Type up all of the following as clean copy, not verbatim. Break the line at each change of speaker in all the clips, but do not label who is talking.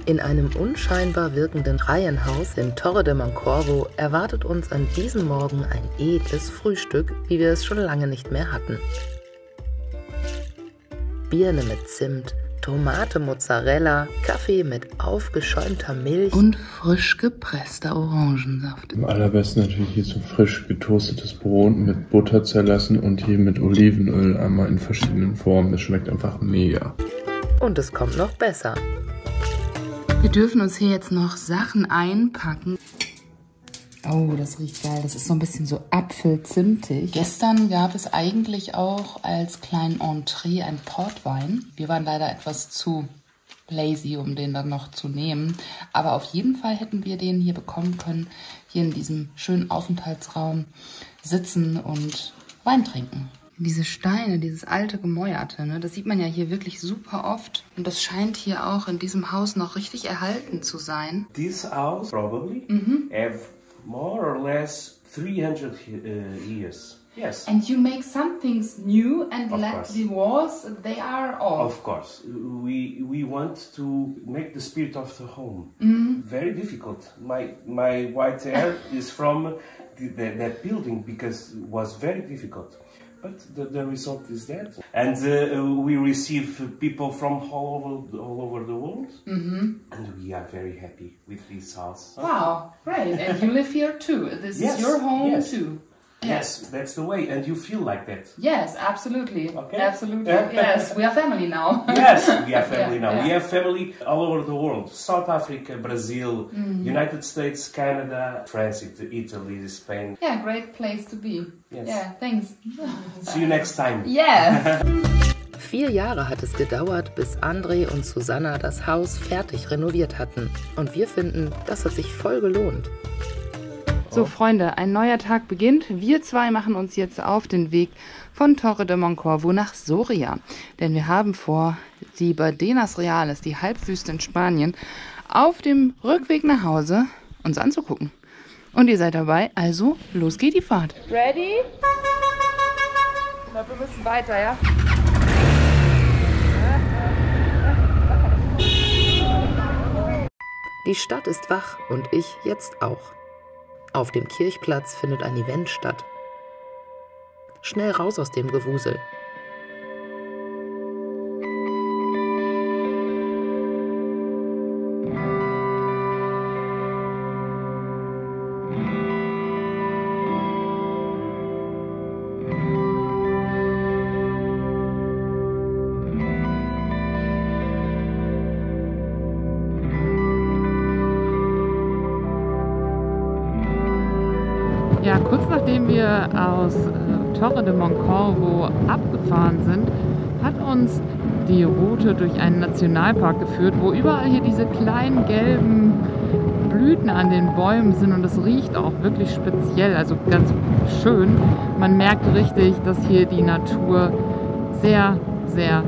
In einem unscheinbar wirkenden Reihenhaus in Torre de Moncorvo erwartet uns an diesem Morgen ein edles Frühstück, wie wir es schon lange nicht mehr hatten. Birne mit Zimt, Tomate Mozzarella, Kaffee mit aufgeschäumter Milch und frisch gepresster Orangensaft.
Am allerbesten natürlich hier so frisch getoastetes Brot mit Butter zerlassen und hier mit Olivenöl einmal in verschiedenen Formen. Das schmeckt einfach mega.
Und es kommt noch besser.
Wir dürfen uns hier jetzt noch Sachen einpacken. Oh, das riecht geil. Das ist so ein bisschen so apfelzimtig. Gestern gab es eigentlich auch als kleinen Entree ein Portwein. Wir waren leider etwas zu lazy, um den dann noch zu nehmen. Aber auf jeden Fall hätten wir den hier bekommen können. Hier in diesem schönen Aufenthaltsraum sitzen und Wein trinken. Diese Steine, dieses alte Gemäuerte, ne, das sieht man ja hier wirklich super oft. Und das scheint hier auch in diesem Haus noch richtig erhalten zu sein.
This house probably have more or less 300 years. Yes.
And you make some things new and let the walls, they are old.
Of course. We want to make the spirit of the home. Very difficult. My white hair is from that building because it was very difficult. But the result is that. And we receive people from all over the world. And we are very happy with this house.
Wow, great. And you live here too. This is your home too.
Yes, that's the way. And you feel like that.
Yes, absolutely.
Okay.
Absolutely. Yes, we are family now.
Yes, we are family now. Yeah. We have family all over the world. South Africa, Brazil, United States, Canada, France, Italy, Spain.
Yeah, great place to be.
Yes.
Yeah, thanks.
See you next time.
Yes.
4 Jahre hat es gedauert, bis André und Susanna das Haus fertig renoviert hatten. Und wir finden, das hat sich voll gelohnt.
So Freunde, ein neuer Tag beginnt. Wir zwei machen uns jetzt auf den Weg von Torre de Moncorvo nach Soria. Denn wir haben vor, die Badenas Reales, die Halbwüste in Spanien, auf dem Rückweg nach Hause uns anzugucken. Und ihr seid dabei, also los geht die Fahrt. Ready? Ich glaube, wir müssen weiter, ja?
Die Stadt ist wach und ich jetzt auch. Auf dem Kirchplatz findet ein Event statt. Schnell raus aus dem Gewusel.
Ja, kurz nachdem wir aus Torre de Moncorvo abgefahren sind, hat uns die Route durch einen Nationalpark geführt, wo überall hier diese kleinen gelben Blüten an den Bäumen sind und es riecht auch wirklich speziell, also ganz schön. Man merkt richtig, dass hier die Natur sehr, sehr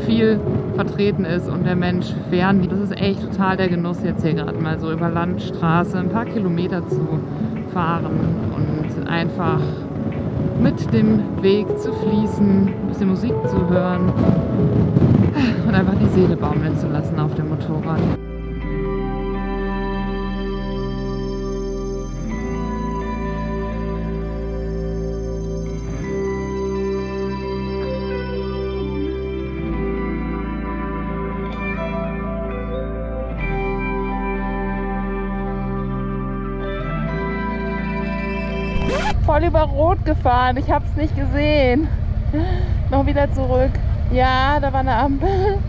viel vertreten ist und der Mensch fern. Das ist echt total der Genuss, jetzt hier gerade mal so über Landstraße ein paar Kilometer zu fahren und einfach mit dem Weg zu fließen, ein bisschen Musik zu hören und einfach die Seele baumeln zu lassen auf dem Motorrad. Voll über Rot gefahren, ich hab's nicht gesehen. Noch wieder zurück. Ja, da war eine Ampel.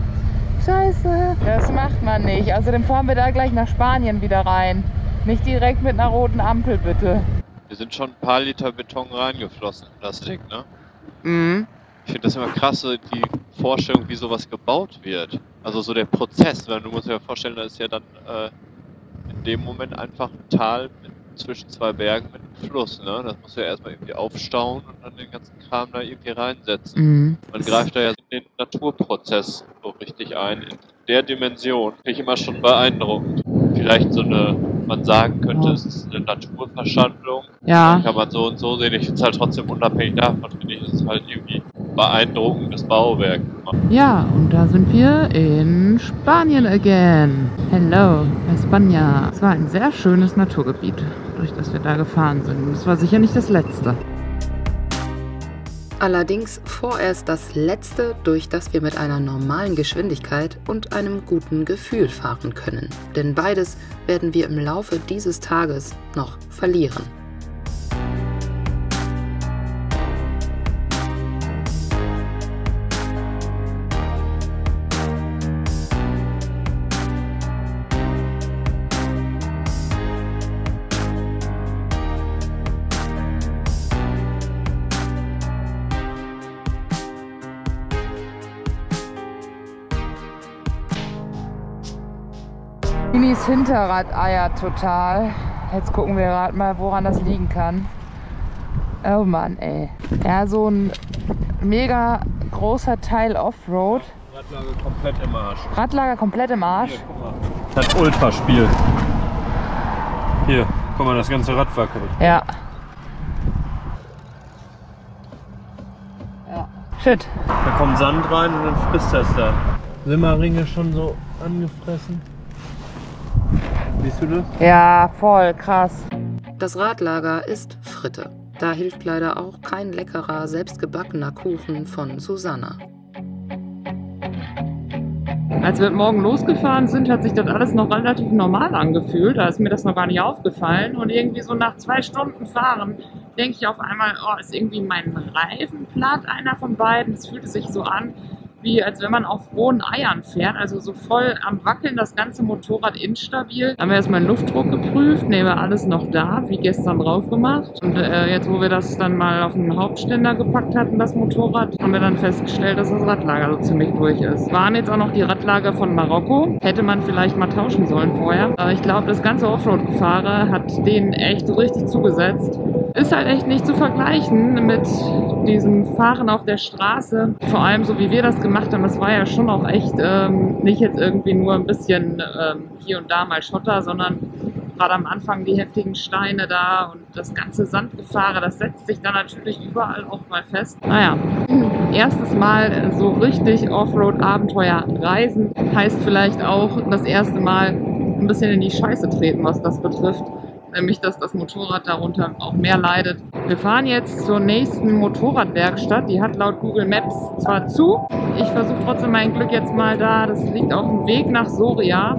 Scheiße. Das macht man nicht. Außerdem fahren wir da gleich nach Spanien wieder rein. Nicht direkt mit einer roten Ampel, bitte.
Wir sind schon ein paar Liter Beton reingeflossen in das Ding, ne?
Mhm.
Ich finde das immer krass, so die Vorstellung, wie sowas gebaut wird. Also so der Prozess, weil du musst dir ja vorstellen, da ist ja dann in dem Moment einfach ein Tal zwischen zwei Bergen mit einem Fluss, ne? Das muss ja erstmal irgendwie aufstauen und dann den ganzen Kram da irgendwie reinsetzen.
Mhm.
Man greift da ja in den Naturprozess so richtig ein. In der Dimension finde ich immer schon beeindruckend. Vielleicht so eine, man sagen könnte, es ist eine Naturverschandlung.
Ja.
Kann man so und so sehen. Ich finde es halt trotzdem unabhängig davon, finde ich, es ist halt irgendwie beeindruckendes Bauwerk.
Ja, und da sind wir in Spanien again. Hello, España. Es war ein sehr schönes Naturgebiet, durch das wir da gefahren sind. Es war sicher nicht das letzte.
Allerdings vorerst das letzte, durch das wir mit einer normalen Geschwindigkeit und einem guten Gefühl fahren können. Denn beides werden wir im Laufe dieses Tages noch verlieren.
Minis Hinterrad eiert total. Jetzt gucken wir gerade mal, woran das liegen kann. Oh Mann, ey. Ja, so ein mega großer Teil Offroad.
Radlager komplett im Arsch.
Radlager komplett im Arsch.
Hier, guck mal. Das Ultraspiel. Hier, guck mal, das ganze Rad wackelt.
Ja. Ja. Shit.
Da kommt Sand rein und dann frisst das da. Simmerringe schon so angefressen. Siehst du das?
Ja, voll krass.
Das Radlager ist Fritte. Da hilft leider auch kein leckerer, selbstgebackener Kuchen von Susanna.
Als wir morgen losgefahren sind, hat sich das alles noch relativ normal angefühlt. Da ist mir das noch gar nicht aufgefallen. Und irgendwie so nach 2 Stunden Fahren denke ich auf einmal, oh, ist irgendwie mein Reifen platt, einer von beiden. Es fühlte sich so an, wie als wenn man auf rohen Eiern fährt, also so voll am Wackeln, das ganze Motorrad instabil. Haben wir erstmal den Luftdruck geprüft, ne, war alles noch da, wie gestern drauf gemacht. Und jetzt, wo wir das dann mal auf den Hauptständer gepackt hatten, das Motorrad, haben wir dann festgestellt, dass das Radlager so ziemlich durch ist. Waren jetzt auch noch die Radlager von Marokko, hätte man vielleicht mal tauschen sollen vorher. Aber ich glaube, das ganze Offroad-Gefahre hat denen echt so richtig zugesetzt. Ist halt echt nicht zu vergleichen mit diesem Fahren auf der Straße. Vor allem so wie wir das gemacht haben, das war ja schon auch echt nicht jetzt irgendwie nur ein bisschen hier und da mal Schotter, sondern gerade am Anfang die heftigen Steine da und das ganze Sandgefahre, das setzt sich dann natürlich überall auch mal fest. Naja, erstes Mal so richtig Offroad-Abenteuer reisen heißt vielleicht auch das erste Mal ein bisschen in die Scheiße treten, was das betrifft. Nämlich, dass das Motorrad darunter auch mehr leidet. Wir fahren jetzt zur nächsten Motorradwerkstatt. Die hat laut Google Maps zwar zu. Ich versuche trotzdem mein Glück jetzt mal da. Das liegt auf dem Weg nach Soria.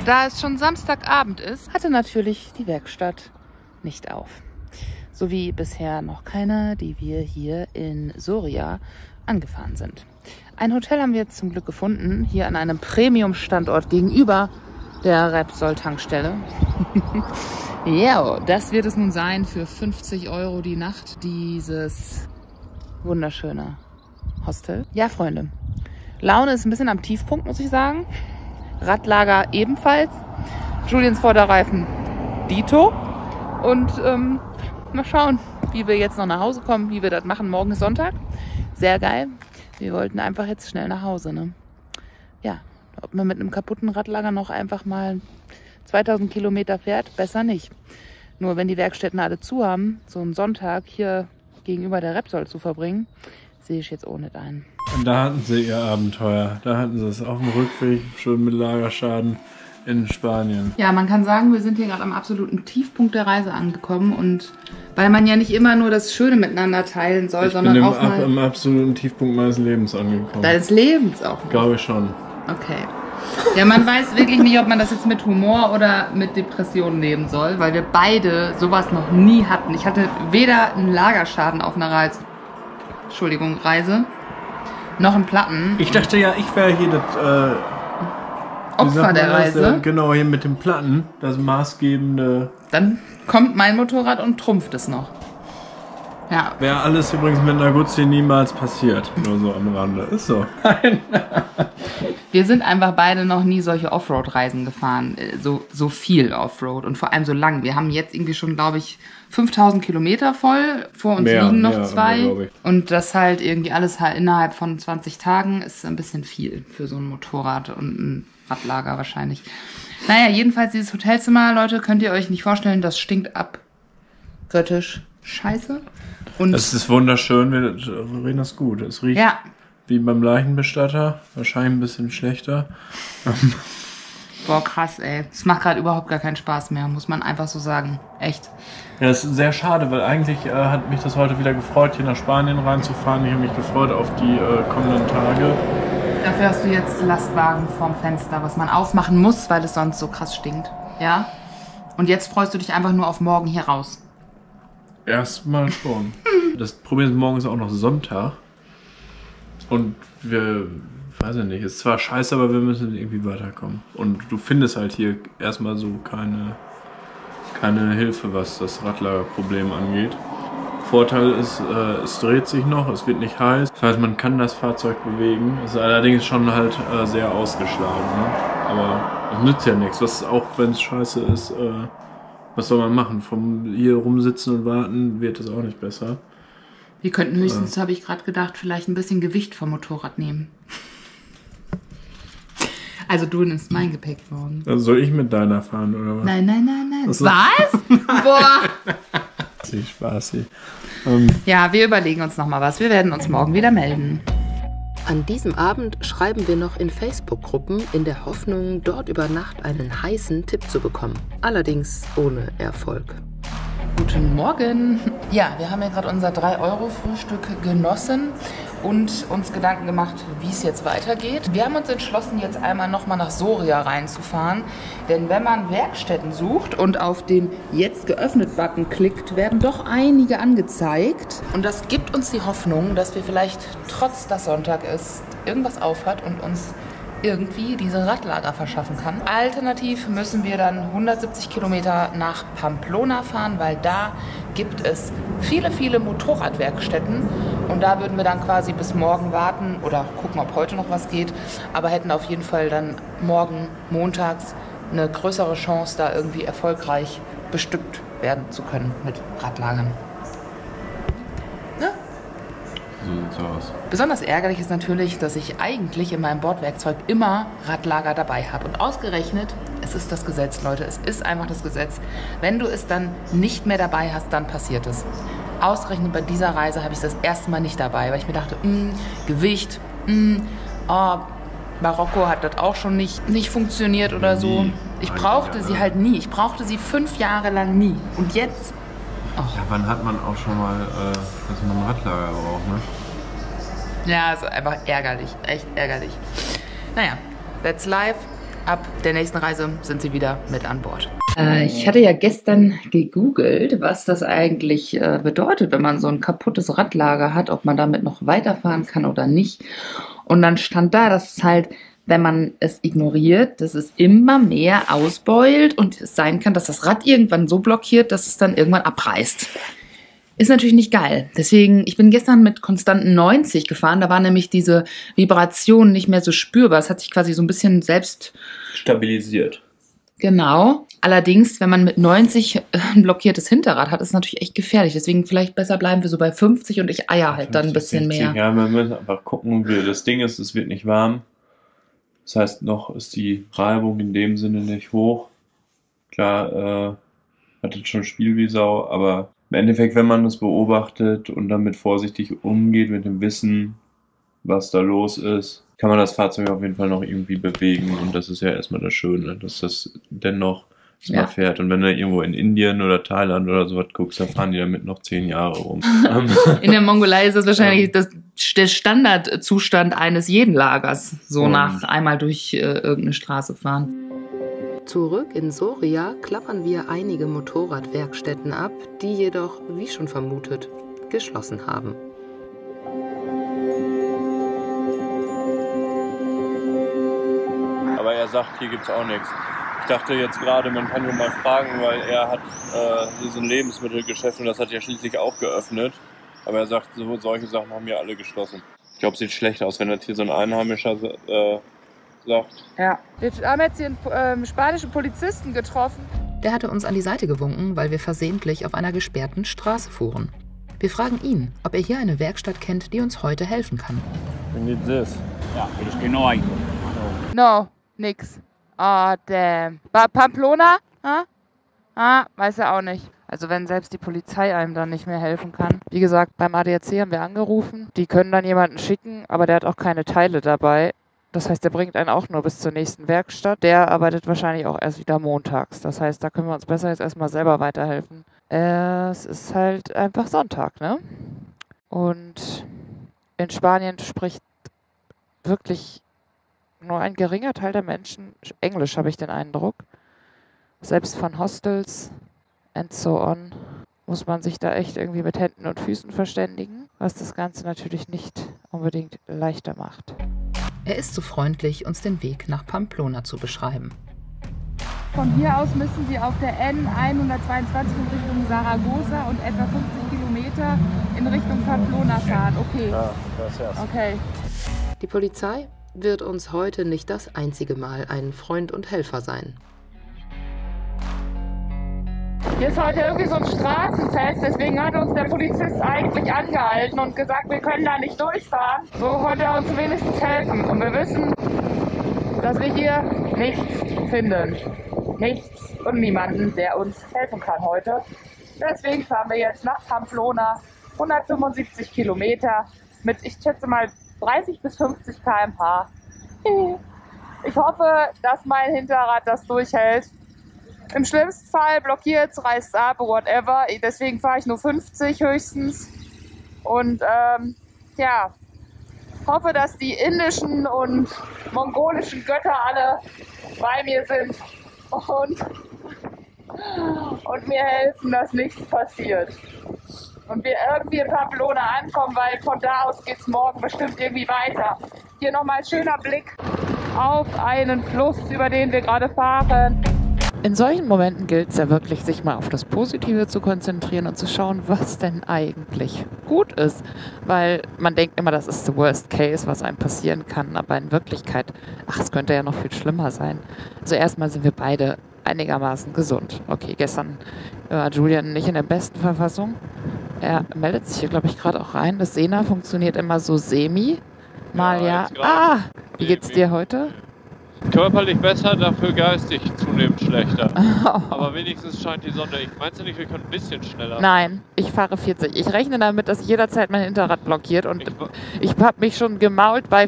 Da es schon Samstagabend ist, hatte natürlich die Werkstatt nicht auf. So wie bisher noch keine, die wir hier in Soria angefahren sind. Ein Hotel haben wir jetzt zum Glück gefunden, hier an einem Premium-Standort gegenüber der Repsol-Tankstelle. Ja, das wird es nun sein für 50 € die Nacht, dieses wunderschöne Hostel. Ja, Freunde, Laune ist ein bisschen am Tiefpunkt, muss ich sagen. Radlager ebenfalls. Juliens Vorderreifen dito. Und mal schauen, wie wir jetzt noch nach Hause kommen, wie wir das machen. Morgen ist Sonntag. Sehr geil. Wir wollten einfach jetzt schnell nach Hause. Ne? Ja, ob man mit einem kaputten Radlager noch einfach mal 2000 Kilometer fährt, besser nicht. Nur wenn die Werkstätten alle zu haben, so einen Sonntag hier gegenüber der Repsol zu verbringen, sehe ich jetzt auch nicht ein.
Und da hatten sie ihr Abenteuer. Da hatten sie es auf dem Rückweg schon mit Lagerschaden in Spanien.
Ja, man kann sagen, wir sind hier gerade am absoluten Tiefpunkt der Reise angekommen. Und weil man ja nicht immer nur das Schöne miteinander teilen soll, sondern auch mal...
Ich bin am absoluten Tiefpunkt meines Lebens angekommen.
Deines Lebens auch?
Glaube ich schon.
Okay. Ja, man weiß wirklich nicht, ob man das jetzt mit Humor oder mit Depressionen nehmen soll, weil wir beide sowas noch nie hatten. Ich hatte weder einen Lagerschaden auf einer Reise, noch einen Platten.
Ich dachte ja, ich wäre hier das
Opfer der Reise.
Genau, hier mit dem Platten, das maßgebende.
Dann kommt mein Motorrad und trumpft es noch. Ja.
Wäre alles übrigens mit einer Guzzi niemals passiert. Nur so am Rande. Ist so.
Wir sind einfach beide noch nie solche Offroad-Reisen gefahren. So viel Offroad und vor allem so lang. Wir haben jetzt irgendwie schon, glaube ich, 5000 Kilometer voll. Vor uns liegen noch 2. Und das halt irgendwie alles halt innerhalb von 20 Tagen ist ein bisschen viel für so ein Motorrad und ein Radlager wahrscheinlich. Naja, jedenfalls dieses Hotelzimmer, Leute, könnt ihr euch nicht vorstellen, das stinkt abgöttisch scheiße. Und
es ist wunderschön, wir reden das gut. Es riecht wie beim Leichenbestatter, wahrscheinlich ein bisschen schlechter.
Boah, krass, ey. Es macht gerade überhaupt gar keinen Spaß mehr, muss man einfach so sagen. Echt.
Ja, das ist sehr schade, weil eigentlich hat mich das heute wieder gefreut, hier nach Spanien reinzufahren. Ich habe mich gefreut auf die kommenden Tage.
Dafür hast du jetzt Lastwagen vorm Fenster, was man aufmachen muss, weil es sonst so krass stinkt. Ja? Und jetzt freust du dich einfach nur auf morgen hier raus.
Erstmal schon. Das Problem ist, morgen ist auch noch Sonntag. Und wir, weiß ich nicht, ist zwar scheiße, aber wir müssen irgendwie weiterkommen. Und du findest halt hier erstmal so keine Hilfe, was das Radlagerproblem angeht. Vorteil ist, es dreht sich noch, es wird nicht heiß. Das heißt, man kann das Fahrzeug bewegen. Es ist allerdings schon halt sehr ausgeschlagen. Ne? Aber es nützt ja nichts. Was auch wenn es scheiße ist, was soll man machen? Vom hier rumsitzen und warten wird es auch nicht besser.
Wir könnten höchstens, habe ich gerade gedacht, vielleicht ein bisschen Gewicht vom Motorrad nehmen. Also du nimmst mein Gepäck morgen.
Also soll ich mit deiner fahren, oder was?
Nein.
Also
Was? Boah.
Spaßig.
Ja, wir überlegen uns nochmal was. Wir werden uns morgen wieder melden.
An diesem Abend schreiben wir noch in Facebook-Gruppen in der Hoffnung, dort über Nacht einen heißen Tipp zu bekommen. Allerdings ohne Erfolg.
Guten Morgen. Ja, wir haben ja gerade unser 3-Euro-Frühstück genossen und uns Gedanken gemacht, wie es jetzt weitergeht. Wir haben uns entschlossen, jetzt einmal nochmal nach Soria reinzufahren. Denn wenn man Werkstätten sucht und auf den Jetzt geöffnet-Button klickt, werden doch einige angezeigt. Und das gibt uns die Hoffnung, dass wir vielleicht, trotz dass Sonntag ist, irgendwas aufhat und uns irgendwie diese Radlager verschaffen kann. Alternativ müssen wir dann 170 Kilometer nach Pamplona fahren, weil da gibt es viele Motorradwerkstätten und da würden wir dann quasi bis morgen warten oder gucken, ob heute noch was geht, aber hätten auf jeden Fall dann morgen montags eine größere Chance, da irgendwie erfolgreich bestückt werden zu können mit Radlagern. Ne?
So sieht's aus.
Besonders ärgerlich ist natürlich, dass ich eigentlich in meinem Bordwerkzeug immer Radlager dabei habe. Und ausgerechnet, es ist das Gesetz, Leute. Es ist einfach das Gesetz. Wenn du es dann nicht mehr dabei hast, dann passiert es. Ausgerechnet bei dieser Reise habe ich es das erste Mal nicht dabei, weil ich mir dachte, Gewicht, Marokko hat das auch schon nicht funktioniert oder so. Ich brauchte sie halt nie. Ich brauchte sie 5 Jahre lang nie. Und jetzt...
Oh. Ja, wann hat man auch schon mal, dass man ein Radlager braucht, ne?
Ja, also einfach ärgerlich. Echt ärgerlich. Naja, that's life. Ab der nächsten Reise sind sie wieder mit an Bord. Ich hatte ja gestern gegoogelt, was das eigentlich bedeutet, wenn man so ein kaputtes Radlager hat, ob man damit noch weiterfahren kann oder nicht. Und dann stand da, dass es halt, wenn man es ignoriert, dass es immer mehr ausbeult und es sein kann, dass das Rad irgendwann so blockiert, dass es dann irgendwann abreißt. Ist natürlich nicht geil. Deswegen, ich bin gestern mit konstanten 90 gefahren, da war nämlich diese Vibration nicht mehr so spürbar. Es hat sich quasi so ein bisschen selbst
stabilisiert.
Genau. Allerdings, wenn man mit 90 ein blockiertes Hinterrad hat, ist es natürlich echt gefährlich. Deswegen vielleicht besser bleiben wir so bei 50 und ich eier halt 50, dann ein bisschen 60, mehr.
Ja, wir müssen einfach gucken, wie das Ding ist. Es wird nicht warm. Das heißt, noch ist die Reibung in dem Sinne nicht hoch. Klar, hat jetzt schon Spiel wie Sau, aber im Endeffekt, wenn man das beobachtet und damit vorsichtig umgeht, mit dem Wissen, was da los ist, kann man das Fahrzeug auf jeden Fall noch irgendwie bewegen. Und das ist ja erstmal das Schöne, dass das dennoch mal fährt. Und wenn du irgendwo in Indien oder Thailand oder sowas guckst, dann fahren die damit noch 10 Jahre rum.
In der Mongolei ist das wahrscheinlich der Standardzustand eines jeden Lagers, so nach einmal durch irgendeine Straße fahren.
Zurück in Soria klappern wir einige Motorradwerkstätten ab, die jedoch, wie schon vermutet, geschlossen haben.
Aber er sagt, hier gibt's auch nichts. Ich dachte jetzt gerade, man kann nur mal fragen, weil er hat so ein Lebensmittelgeschäft und das hat ja schließlich auch geöffnet. Aber er sagt, solche Sachen haben ja alle geschlossen. Ich glaube, es sieht schlecht aus, wenn das hier so ein Einheimischer sagt.
Ja. Wir haben jetzt hier einen spanischen Polizisten getroffen.
Der hatte uns an die Seite gewunken, weil wir versehentlich auf einer gesperrten Straße fuhren. Wir fragen ihn, ob er hier eine Werkstatt kennt, die uns heute helfen kann.
We need this.
Ja, pero es que no hay.
No, nix. Ah, damn. Pamplona? Weiß er auch nicht. Also wenn selbst die Polizei einem dann nicht mehr helfen kann. Wie gesagt, beim ADAC haben wir angerufen. Die können dann jemanden schicken, aber der hat auch keine Teile dabei. Das heißt, der bringt einen auch nur bis zur nächsten Werkstatt. Der arbeitet wahrscheinlich auch erst wieder montags. Das heißt, da können wir uns besser jetzt erstmal selber weiterhelfen. Es ist halt einfach Sonntag, ne? Und in Spanien spricht wirklich nur ein geringer Teil der Menschen Englisch, habe ich den Eindruck. Selbst von Hostels and so on muss man sich da echt irgendwie mit Händen und Füßen verständigen, was das Ganze natürlich nicht unbedingt leichter macht.
Er ist so freundlich, uns den Weg nach Pamplona zu beschreiben.
Von hier aus müssen Sie auf der N122 in Richtung Saragossa und etwa 50 Kilometer in Richtung Pamplona fahren. Okay.
Ja, das ist
Okay.
Die Polizei wird uns heute nicht das einzige Mal ein Freund und Helfer sein.
Hier ist heute irgendwie so ein Straßenfest, deswegen hat uns der Polizist eigentlich angehalten und gesagt, wir können da nicht durchfahren. So konnte er uns wenigstens helfen. Und wir wissen, dass wir hier nichts finden. Nichts und niemanden, der uns helfen kann heute. Deswegen fahren wir jetzt nach Pamplona, 175 Kilometer mit, ich schätze mal, 30 bis 50 km/h. Ich hoffe, dass mein Hinterrad das durchhält. Im schlimmsten Fall blockiert es, reißt ab, whatever. Deswegen fahre ich nur 50 höchstens. Und ja, hoffe, dass die indischen und mongolischen Götter alle bei mir sind und mir helfen, dass nichts passiert. Und wir irgendwie in Pamplona ankommen, weil von da aus geht es morgen bestimmt irgendwie weiter. Hier nochmal ein schöner Blick auf einen Fluss, über den wir gerade fahren. In solchen Momenten gilt es ja wirklich, sich mal auf das Positive zu konzentrieren und zu schauen, was denn eigentlich gut ist. Weil man denkt immer, das ist the worst case, was einem passieren kann. Aber in Wirklichkeit, es könnte ja noch viel schlimmer sein. Also erstmal sind wir beide einigermaßen gesund. Okay, gestern war Julian nicht in der besten Verfassung. Er meldet sich hier, glaube ich, gerade auch rein. Das Sena funktioniert immer so semi. Mal ja. Wie geht's dir heute?
Körperlich besser, dafür geistig zunehmend schlechter. Aber wenigstens scheint die Sonne. Meinst du nicht, wir können ein bisschen schneller?
Nein, ich fahre 40. Ich rechne damit, dass jederzeit mein Hinterrad blockiert. Und ich habe mich schon gemault bei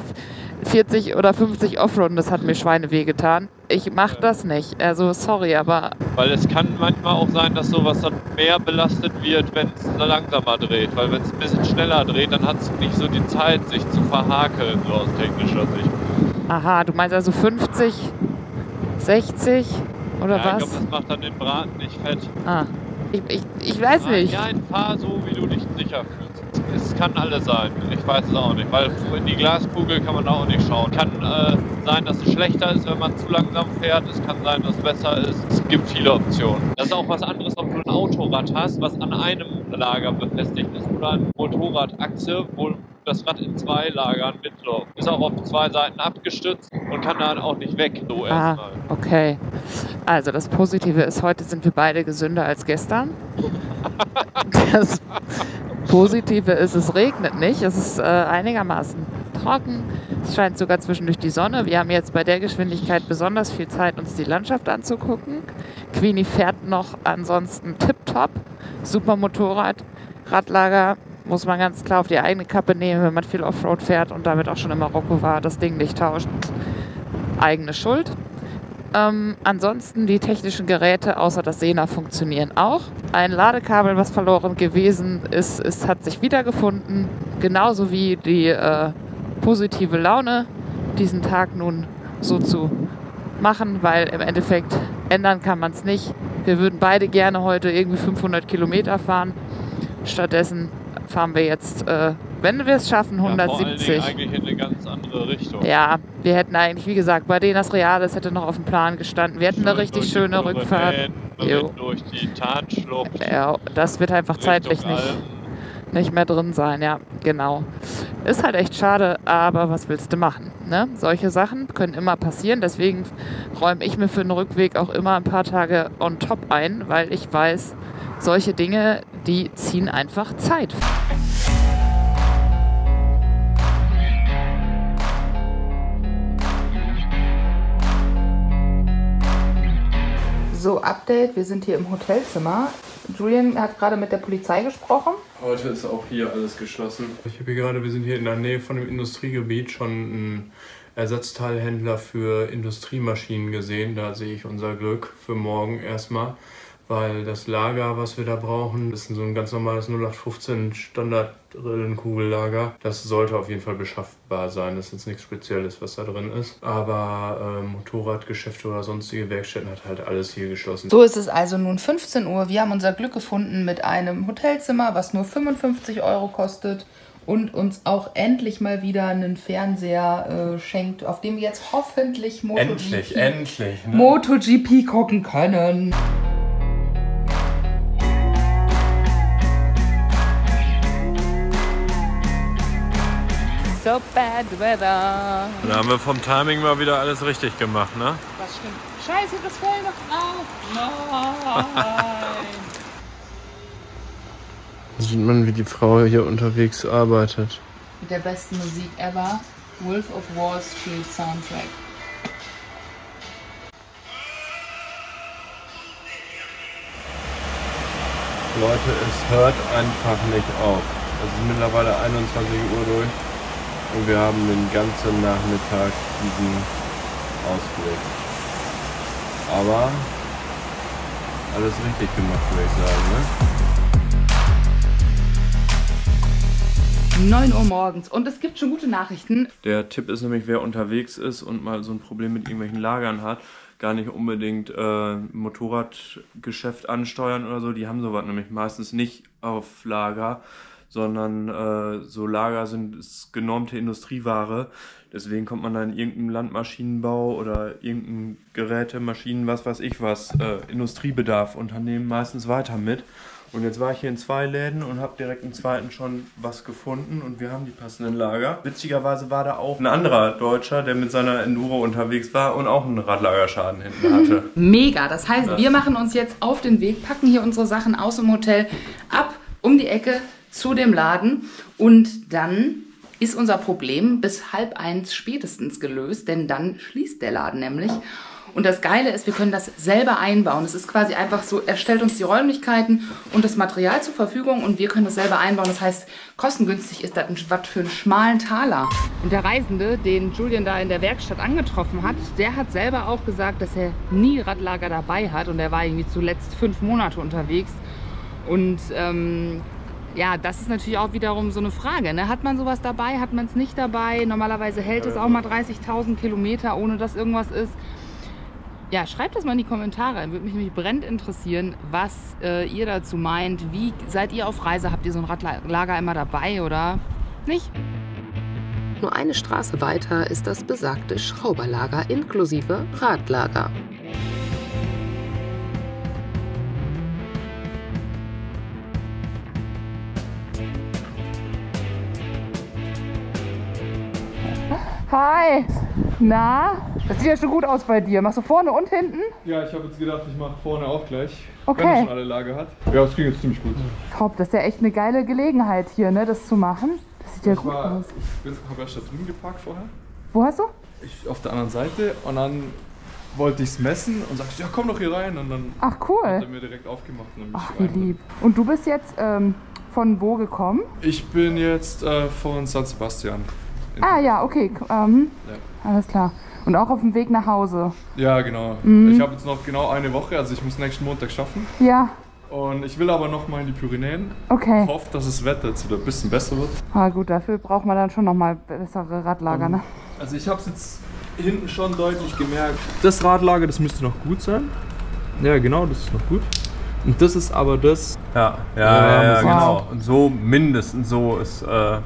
40 oder 50 Offroaden. Das hat mir Schweineweh getan. Ich mache das nicht. Also sorry, aber...
Weil es kann manchmal auch sein, dass sowas dann mehr belastet wird, wenn es langsamer dreht. Weil wenn es ein bisschen schneller dreht, dann hat es nicht so die Zeit, sich zu verhakeln, so aus technischer Sicht.
Aha, du meinst also 50, 60 oder
ja,
was?
Ich glaube, das macht dann den Braten nicht fett.
Ich weiß nicht.
Ja, fahr so, wie du dich sicher fühlst. Es kann alles sein. Ich weiß es auch nicht, weil in die Glaskugel kann man auch nicht schauen. Kann sein, dass es schlechter ist, wenn man zu langsam fährt. Es kann sein, dass es besser ist. Es gibt viele Optionen. Das ist auch was anderes, ob du ein Autorad hast, was an einem Lager befestigt ist, oder eine Motorradachse, wo das Rad in 2 Lagern mitläuft. Ist auch auf 2 Seiten abgestützt und kann dann auch nicht weg. So erstmal.
Okay. Also das Positive ist, heute sind wir beide gesünder als gestern. Das Positive ist, es regnet nicht. Es ist einigermaßen trocken. Es scheint sogar zwischendurch die Sonne. Wir haben jetzt bei der Geschwindigkeit besonders viel Zeit, uns die Landschaft anzugucken. Queenie fährt noch ansonsten tipptopp. Super Motorrad, Radlager. Muss man ganz klar auf die eigene Kappe nehmen, wenn man viel Offroad fährt und damit auch schon in Marokko war, das Ding nicht tauscht. Eigene Schuld. Ansonsten die technischen Geräte außer das Sena funktionieren auch. Ein Ladekabel, was verloren gewesen ist, hat sich wiedergefunden. Genauso wie die positive Laune, diesen Tag nun so zu machen, weil im Endeffekt ändern kann man es nicht. Wir würden beide gerne heute irgendwie 500 Kilometer fahren. Stattdessen fahren wir jetzt, wenn wir es schaffen, 170.
Ja, vor allen Dingen eigentlich in eine ganz andere Richtung.
Ja, wir hätten eigentlich, wie gesagt, bei denen das Reales hätte noch auf dem Plan gestanden. Wir hätten eine richtig schöne Rückfahrt.
Durch die Tarnschlucht.
Ja, das wird einfach zeitlich nicht mehr drin sein. Ja, genau. Ist halt echt schade, aber was willst du machen? Ne? Solche Sachen können immer passieren. Deswegen räume ich mir für den Rückweg auch immer ein paar Tage on top ein, weil ich weiß, solche Dinge, die ziehen einfach Zeit. So, Update, wir sind hier im Hotelzimmer. Julian hat gerade mit der Polizei gesprochen.
Heute ist auch hier alles geschlossen. Ich habe hier gerade, wir sind hier in der Nähe von dem Industriegebiet, schon einen Ersatzteilhändler für Industriemaschinen gesehen. Da sehe ich unser Glück für morgen erstmal, weil das Lager, was wir da brauchen, ist so ein ganz normales 0815 Standard-Rillenkugellager. Das sollte auf jeden Fall beschaffbar sein. Das ist jetzt nichts Spezielles, was da drin ist. Aber Motorradgeschäfte oder sonstige Werkstätten hat halt alles hier geschlossen.
So ist es also nun 15 Uhr. Wir haben unser Glück gefunden mit einem Hotelzimmer, was nur 55 € kostet und uns auch endlich mal wieder einen Fernseher schenkt, auf dem wir jetzt hoffentlich
Endlich, ne?
MotoGP gucken können.
So bad weather.
Da haben wir vom Timing mal wieder alles richtig gemacht, ne?
Das stimmt. Scheiße, das fällt noch drauf. Nein.
Da sieht man, wie die Frau hier unterwegs arbeitet.
Mit der besten Musik ever. Wolf of Wall Street Soundtrack.
Leute, es hört einfach nicht auf. Es ist mittlerweile 21 Uhr durch. Und wir haben den ganzen Nachmittag diesen Ausblick. Aber alles richtig gemacht, würde ich sagen, ne?
9 Uhr morgens und es gibt schon gute Nachrichten.
Der Tipp ist nämlich, wer unterwegs ist und mal so ein Problem mit irgendwelchen Lagern hat, gar nicht unbedingt Motorradgeschäft ansteuern oder so. Die haben sowas nämlich meistens nicht auf Lager, sondern so Lager ist genormte Industrieware. Deswegen kommt man dann in irgendeinem Landmaschinenbau oder irgendein Gerätemaschinen, was weiß ich was, Industriebedarf Unternehmen meistens weiter mit. Und jetzt war ich hier in 2 Läden und habe direkt im zweiten schon was gefunden und wir haben die passenden Lager. Witzigerweise war da auch ein anderer Deutscher, der mit seiner Enduro unterwegs war und auch einen Radlagerschaden hinten hatte.
Mega, das heißt, wir machen uns jetzt auf den Weg, packen hier unsere Sachen aus dem Hotel ab, um die Ecke zu dem Laden und dann ist unser Problem bis 12:30 spätestens gelöst, denn dann schließt der Laden nämlich. Und das Geile ist, wir können das selber einbauen. Es ist quasi einfach so, er stellt uns die Räumlichkeiten und das Material zur Verfügung und wir können das selber einbauen. Das heißt, kostengünstig ist das was für einen schmalen Taler. Und der Reisende, den Julian da in der Werkstatt angetroffen hat, der hat selber auch gesagt, dass er nie Radlager dabei hat und er war irgendwie zuletzt 5 Monate unterwegs. Und ja, das ist natürlich auch wiederum so eine Frage, ne? Hat man sowas dabei, hat man es nicht dabei? Normalerweise hält es auch mal 30.000 Kilometer, ohne dass irgendwas ist. Ja, schreibt das mal in die Kommentare. Würde mich brennend interessieren, was ihr dazu meint. Wie seid ihr auf Reise? Habt ihr so ein Radlager immer dabei oder nicht? Nur eine Straße weiter ist das besagte Schrauberlager inklusive Radlager. Hi! Na? Das sieht ja schon gut aus bei dir. Machst du vorne und hinten?
Ja, ich habe jetzt gedacht, ich mache vorne auch gleich,
okay,
wenn er schon alle Lager hat. Ja, das ging jetzt ziemlich gut.
Top, das ist ja echt eine geile Gelegenheit hier, ne, das zu machen. Das sieht ja gut aus.
Ich habe erst da drüben geparkt vorher.
Wo hast du?
Auf der anderen Seite und dann wollte ich es messen und sagst, ja komm doch hier rein und dann
ach cool,
hat er mir direkt aufgemacht. Und dann
ach wie lieb. Und du bist jetzt von wo gekommen?
Ich bin jetzt von San Sebastian.
Ah ja, okay,
ja.
Alles klar. Und auch auf dem Weg nach Hause?
Ja, genau. Ich habe jetzt noch genau eine Woche, also ich muss nächsten Montag schaffen.
Ja.
Und ich will aber noch mal in die Pyrenäen.
Okay.
Ich hoffe, dass das Wetter jetzt wieder ein bisschen besser wird.
Ah gut, dafür braucht man dann schon noch mal bessere Radlager, ne?
Also ich habe es jetzt hinten schon deutlich gemerkt. Das Radlager, das müsste noch gut sein. Ja, genau, das ist noch gut. Und das ist aber das.
Ja, genau. Und so mindestens so ist.
Ja,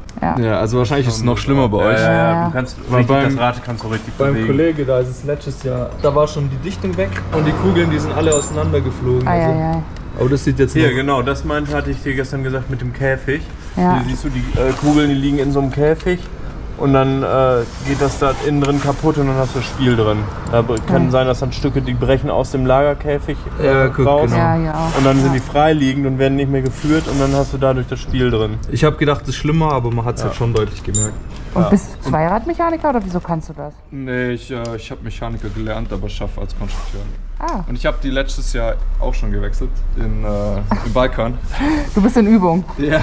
also wahrscheinlich ist es noch schlimmer bei euch.
Ja. Du kannst das Rad kannst du richtig bewegen.
Beim Kollege, da ist es letztes Jahr, da war schon die Dichtung weg und die Kugeln, die sind alle auseinandergeflogen. Aber das sieht jetzt
Hier,
noch...
genau, das hatte ich dir gestern gesagt mit dem Käfig.
Ja.
Hier siehst du die Kugeln, die liegen in so einem Käfig. Und dann geht das da innen drin kaputt und dann hast du das Spiel drin. Da kann sein, dass dann Stücke, die brechen aus dem Lagerkäfig raus.
Genau.
Ja.
Und dann sind die freiliegend und werden nicht mehr geführt und dann hast du dadurch das Spiel drin.
Ich habe gedacht, das ist schlimmer, aber man hat es halt schon deutlich gemerkt.
Und bist du Zweiradmechaniker oder wieso kannst du das?
Nee, ich habe Mechaniker gelernt, aber schaffe als Konstrukteur.
Ah.
Und ich habe die letztes Jahr auch schon gewechselt im Balkan.
Du bist in Übung.
Ja.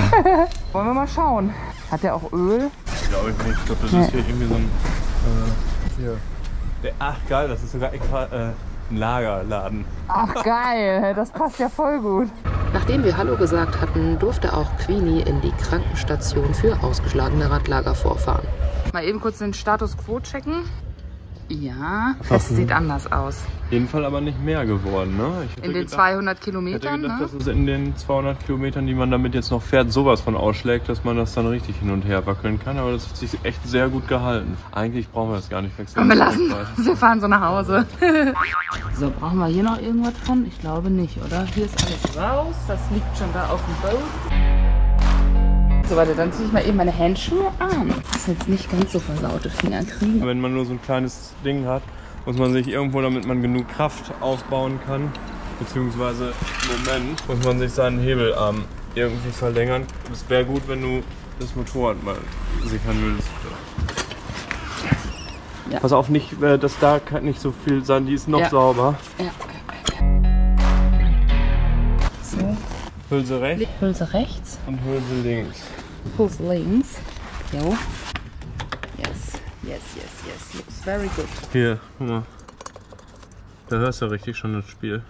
Wollen wir mal schauen. Hat der auch Öl?
Glaube ich nicht. Ich glaube, das ist hier irgendwie so ein... ach geil, das ist sogar extra ein Lagerladen.
Ach geil, das passt ja voll gut.
Nachdem wir Hallo gesagt hatten, durfte auch Queenie in die Krankenstation für ausgeschlagene Radlager vorfahren.
Mal eben kurz den Status Quo checken. Ja, es sieht anders aus.
Auf jeden Fall aber nicht mehr geworden, ne? Ich hätte
In den
gedacht,
200
Ich
Kilometern,
hätte gedacht,
ne?
dass es in den 200 Kilometern, die man damit jetzt noch fährt, sowas von ausschlägt, dass man das dann richtig hin und her wackeln kann. Aber das hat sich echt sehr gut gehalten. Eigentlich brauchen wir das gar nicht wechseln.
Komm, wir lassen. Wir fahren so nach Hause. So, brauchen wir hier noch irgendwas von? Ich glaube nicht, oder? Hier ist alles raus. Das liegt schon da auf dem Boot. So, warte, dann ziehe ich mal eben meine Handschuhe an. Das ist jetzt nicht ganz so versaute Finger kriegen.
Wenn man nur so ein kleines Ding hat, muss man sich irgendwo, damit man genug Kraft aufbauen kann, beziehungsweise muss man sich seinen Hebelarm irgendwie verlängern. Es wäre gut, wenn du das Motorrad mal sichern würdest.
Ja.
Pass auf, nicht, dass da kann nicht so viel sein, die ist noch sauber.
Ja. So.
Hülse rechts
Hülse rechts.
und Hülse links.
Hülse links. Jo. Yes. Looks very good.
Hier, guck mal. Da hörst du richtig schon das Spiel.